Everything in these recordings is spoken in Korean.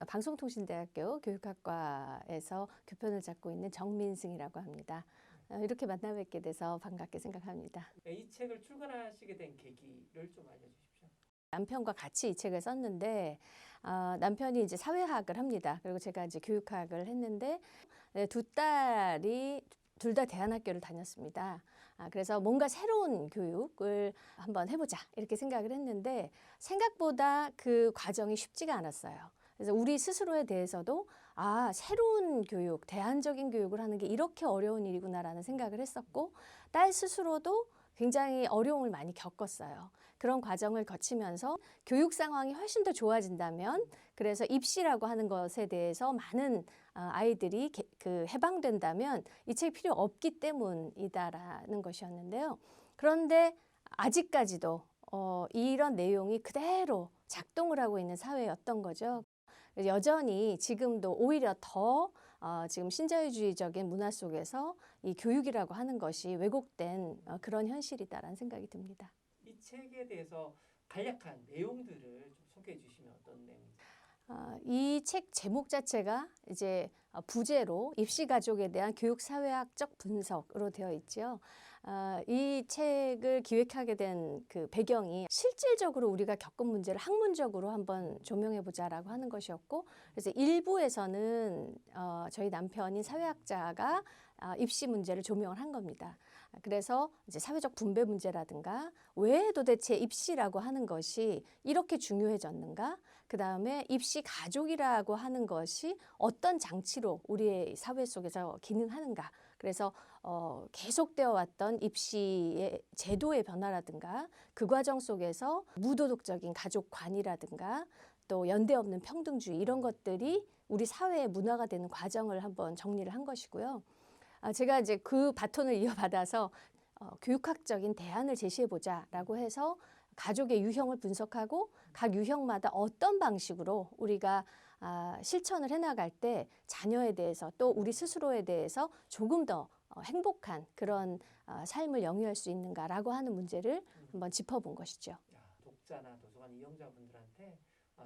방송통신대학교 교육학과에서 교편을 맡고 있는 정민승이라고 합니다. 이렇게 만나 뵙게 돼서 반갑게 생각합니다. 이 책을 출간하시게 된 계기를 좀 알려주십시오. 남편과 같이 이 책을 썼는데 남편이 이제 사회학을 합니다. 그리고 제가 이제 교육학을 했는데 두 딸이 둘 다 대안학교를 다녔습니다. 그래서 뭔가 새로운 교육을 한번 해보자 이렇게 생각을 했는데 생각보다 그 과정이 쉽지가 않았어요. 그래서 우리 스스로에 대해서도 새로운 교육, 대안적인 교육을 하는 게 이렇게 어려운 일이구나라는 생각을 했었고 딸 스스로도 굉장히 어려움을 많이 겪었어요. 그런 과정을 거치면서 교육 상황이 훨씬 더 좋아진다면 그래서 입시라고 하는 것에 대해서 많은 아이들이 해방된다면 이 책이 필요 없기 때문이다라는 것이었는데요. 그런데 아직까지도 이런 내용이 그대로 작동을 하고 있는 사회였던 거죠. 여전히 지금도 오히려 더 지금 신자유주의적인 문화 속에서 이 교육이라고 하는 것이 왜곡된 그런 현실이다라는 생각이 듭니다. 이 책에 대해서 간략한 내용들을 좀 소개해 주시면 어떤 내용인지. 이 책 제목 자체가 이제 부제로 입시 가족에 대한 교육 사회학적 분석으로 되어 있죠. 이 책을 기획하게 된 그 배경이 실질적으로 우리가 겪은 문제를 학문적으로 한번 조명해 보자라고 하는 것이었고, 그래서 일부에서는 저희 남편인 사회학자가 입시 문제를 조명을 한 겁니다. 그래서 이제 사회적 분배 문제라든가 왜 도대체 입시라고 하는 것이 이렇게 중요해졌는가? 그 다음에 입시 가족이라고 하는 것이 어떤 장치로 우리의 사회 속에서 기능하는가? 그래서 계속되어 왔던 입시의 제도의 변화라든가 그 과정 속에서 무도덕적인 가족관이라든가 또 연대 없는 평등주의 이런 것들이 우리 사회의 문화가 되는 과정을 한번 정리를 한 것이고요. 제가 이제 그 바톤을 이어받아서 교육학적인 대안을 제시해보자라고 해서 가족의 유형을 분석하고 각 유형마다 어떤 방식으로 우리가 실천을 해나갈 때 자녀에 대해서 또 우리 스스로에 대해서 조금 더 행복한 그런 삶을 영위할 수 있는가라고 하는 문제를 한번 짚어본 것이죠. 독자나 도서관 이용자분들한테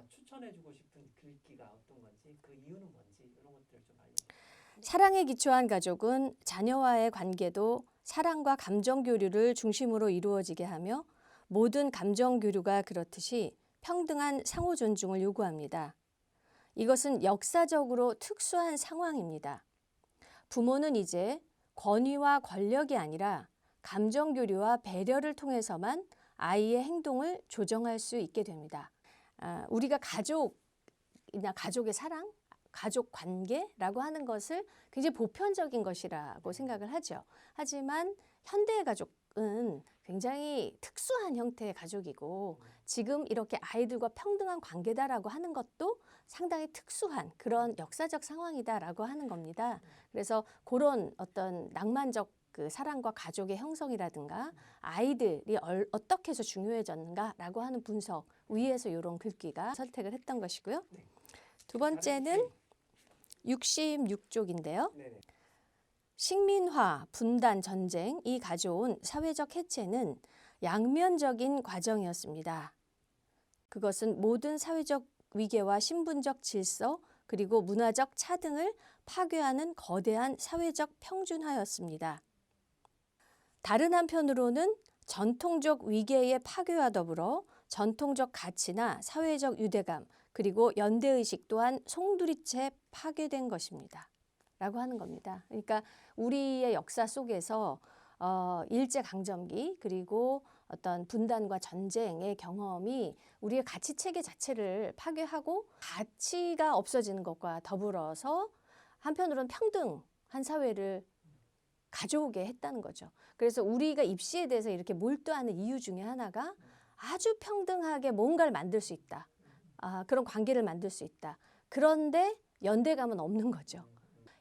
추천해주고 싶은 글귀가 어떤 건지 그 이유는 뭔지 이런 것들을 좀 알려주세요. 사랑에 기초한 가족은 자녀와의 관계도 사랑과 감정 교류를 중심으로 이루어지게 하며 모든 감정 교류가 그렇듯이 평등한 상호 존중을 요구합니다. 이것은 역사적으로 특수한 상황입니다. 부모는 이제 권위와 권력이 아니라 감정 교류와 배려를 통해서만 아이의 행동을 조정할 수 있게 됩니다. 우리가 가족이나 가족의 사랑, 가족 관계라고 하는 것을 굉장히 보편적인 것이라고 생각을 하죠. 하지만 현대의 가족은 굉장히 특수한 형태의 가족이고 지금 이렇게 아이들과 평등한 관계다라고 하는 것도 상당히 특수한 그런 역사적 상황이다라고 하는 겁니다. 그래서 그런 어떤 낭만적 그 사랑과 가족의 형성이라든가 아이들이 어떻게 해서 중요해졌는가라고 하는 분석 위에서 이런 글귀가 선택을 했던 것이고요. 두 번째는 66쪽인데요. 식민화, 분단, 전쟁이 가져온 사회적 해체는 양면적인 과정이었습니다. 그것은 모든 사회적 위계와 신분적 질서 그리고 문화적 차등을 파괴하는 거대한 사회적 평준화였습니다. 다른 한편으로는 전통적 위계의 파괴와 더불어 전통적 가치나 사회적 유대감 그리고 연대의식 또한 송두리째 파괴된 것입니다. 라고 하는 겁니다. 그러니까 우리의 역사 속에서 일제강점기 그리고 어떤 분단과 전쟁의 경험이 우리의 가치체계 자체를 파괴하고 가치가 없어지는 것과 더불어서 한편으로는 평등한 사회를 가져오게 했다는 거죠. 그래서 우리가 입시에 대해서 이렇게 몰두하는 이유 중에 하나가 아주 평등하게 뭔가를 만들 수 있다. 그런 관계를 만들 수 있다. 그런데 연대감은 없는 거죠.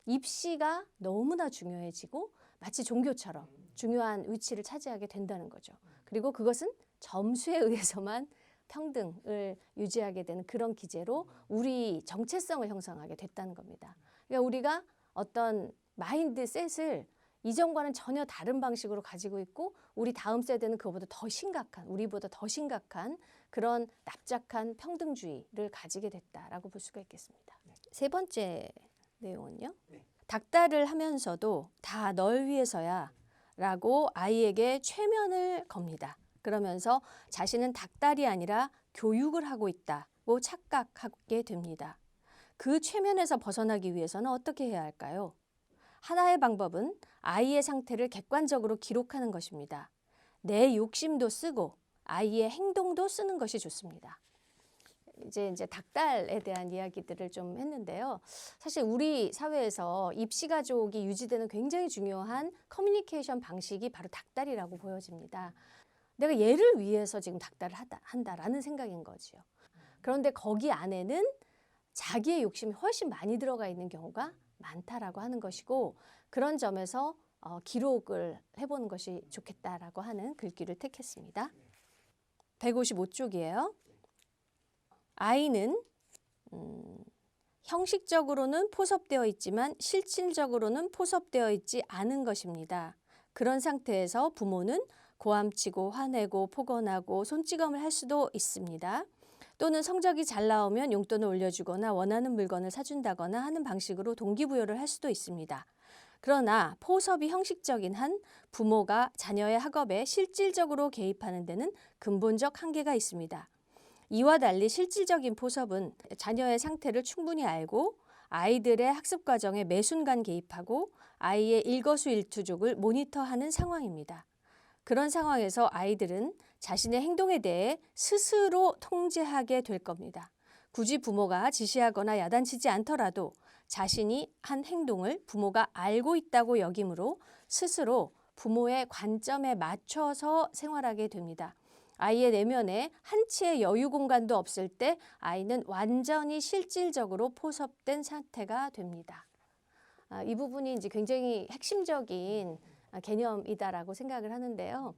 입시가 너무나 중요해지고 마치 종교처럼 중요한 위치를 차지하게 된다는 거죠. 그리고 그것은 점수에 의해서만 평등을 유지하게 되는 그런 기제로 우리 정체성을 형성하게 됐다는 겁니다. 그러니까 우리가 어떤 마인드셋을 이전과는 전혀 다른 방식으로 가지고 있고 우리 다음 세대는 그거보다 더 심각한, 우리보다 더 심각한 그런 납작한 평등주의를 가지게 됐다라고 볼 수가 있겠습니다. 네. 세 번째 내용은요. 네. 닥달을 하면서도 다 널 위해서야 라고 아이에게 최면을 겁니다. 그러면서 자신은 닥달이 아니라 교육을 하고 있다고 착각하게 됩니다. 그 최면에서 벗어나기 위해서는 어떻게 해야 할까요? 하나의 방법은 아이의 상태를 객관적으로 기록하는 것입니다. 내 욕심도 쓰고 아이의 행동도 쓰는 것이 좋습니다. 이제 닥달에 대한 이야기들을 좀 했는데요. 사실 우리 사회에서 입시가족이 유지되는 굉장히 중요한 커뮤니케이션 방식이 바로 닥달이라고 보여집니다. 내가 얘를 위해서 지금 닥달을 한다라는 생각인 거지요. 그런데 거기 안에는 자기의 욕심이 훨씬 많이 들어가 있는 경우가 많다라고 하는 것이고 그런 점에서 기록을 해보는 것이 좋겠다라고 하는 글귀를 택했습니다. 155쪽이에요. 아이는 형식적으로는 포섭되어 있지만 실질적으로는 포섭되어 있지 않은 것입니다. 그런 상태에서 부모는 고함치고 화내고 폭언하고 손찌검을 할 수도 있습니다. 또는 성적이 잘 나오면 용돈을 올려주거나 원하는 물건을 사준다거나 하는 방식으로 동기부여를 할 수도 있습니다. 그러나 포섭이 형식적인 한 부모가 자녀의 학업에 실질적으로 개입하는 데는 근본적 한계가 있습니다. 이와 달리 실질적인 포섭은 자녀의 상태를 충분히 알고 아이들의 학습 과정에 매 순간 개입하고 아이의 일거수일투족을 모니터하는 상황입니다. 그런 상황에서 아이들은 자신의 행동에 대해 스스로 통제하게 될 겁니다. 굳이 부모가 지시하거나 야단치지 않더라도 자신이 한 행동을 부모가 알고 있다고 여기므로 스스로 부모의 관점에 맞춰서 생활하게 됩니다. 아이의 내면에 한치의 여유 공간도 없을 때 아이는 완전히 실질적으로 포섭된 상태가 됩니다. 이 부분이 이제 굉장히 핵심적인 개념이다라고 생각을 하는데요.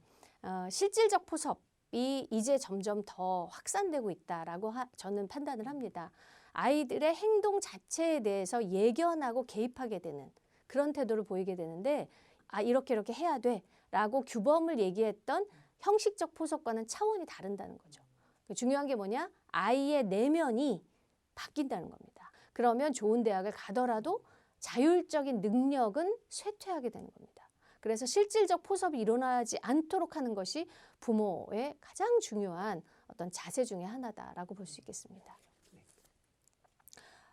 실질적 포섭이 이제 점점 더 확산되고 있다라고 저는 판단을 합니다. 아이들의 행동 자체에 대해서 예견하고 개입하게 되는 그런 태도를 보이게 되는데 이렇게 해야 돼라고 규범을 얘기했던 형식적 포섭과는 차원이 다른다는 거죠. 중요한 게 뭐냐? 아이의 내면이 바뀐다는 겁니다. 그러면 좋은 대학을 가더라도 자율적인 능력은 쇠퇴하게 되는 겁니다. 그래서 실질적 포섭이 일어나지 않도록 하는 것이 부모의 가장 중요한 어떤 자세 중에 하나다라고 볼 수 있겠습니다.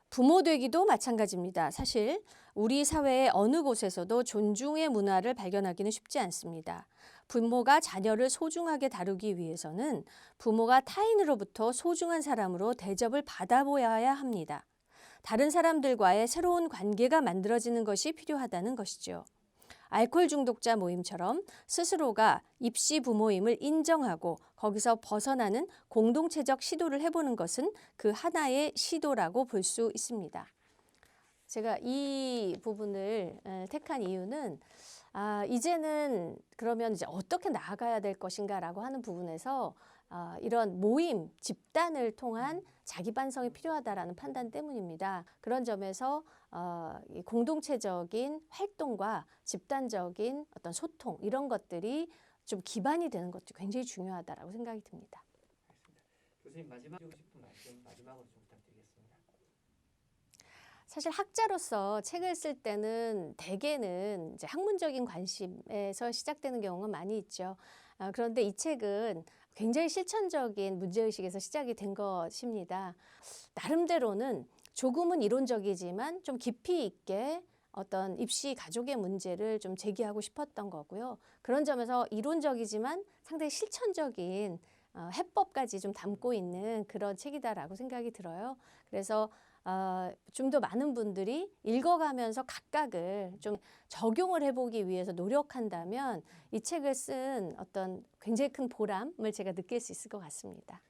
부모 되기도 마찬가지입니다. 사실 우리 사회의 어느 곳에서도 존중의 문화를 발견하기는 쉽지 않습니다. 부모가 자녀를 소중하게 다루기 위해서는 부모가 타인으로부터 소중한 사람으로 대접을 받아보아야 합니다. 다른 사람들과의 새로운 관계가 만들어지는 것이 필요하다는 것이죠. 알코올 중독자 모임처럼 스스로가 입시 부모임을 인정하고 거기서 벗어나는 공동체적 시도를 해보는 것은 그 하나의 시도라고 볼 수 있습니다. 제가 이 부분을 택한 이유는 이제는 그러면 이제 어떻게 나아가야 될 것인가라고 하는 부분에서 이런 모임, 집단을 통한 자기 반성이 필요하다라는 판단 때문입니다. 그런 점에서 이 공동체적인 활동과 집단적인 어떤 소통 이런 것들이 좀 기반이 되는 것도 굉장히 중요하다라고 생각이 듭니다. 알겠습니다. 교수님 마지막 하고 싶은 말씀 마지막으로 좀 부탁드리겠습니다. 사실 학자로서 책을 쓸 때는 대개는 이제 학문적인 관심에서 시작되는 경우가 많이 있죠. 그런데 이 책은 굉장히 실천적인 문제의식에서 시작이 된 것입니다. 나름대로는 조금은 이론적이지만 좀 깊이 있게 어떤 입시 가족의 문제를 좀 제기하고 싶었던 거고요. 그런 점에서 이론적이지만 상당히 실천적인 해법까지 좀 담고 있는 그런 책이다라고 생각이 들어요. 그래서 좀 더 많은 분들이 읽어가면서 각각을 좀 적용을 해보기 위해서 노력한다면 이 책을 쓴 어떤 굉장히 큰 보람을 제가 느낄 수 있을 것 같습니다.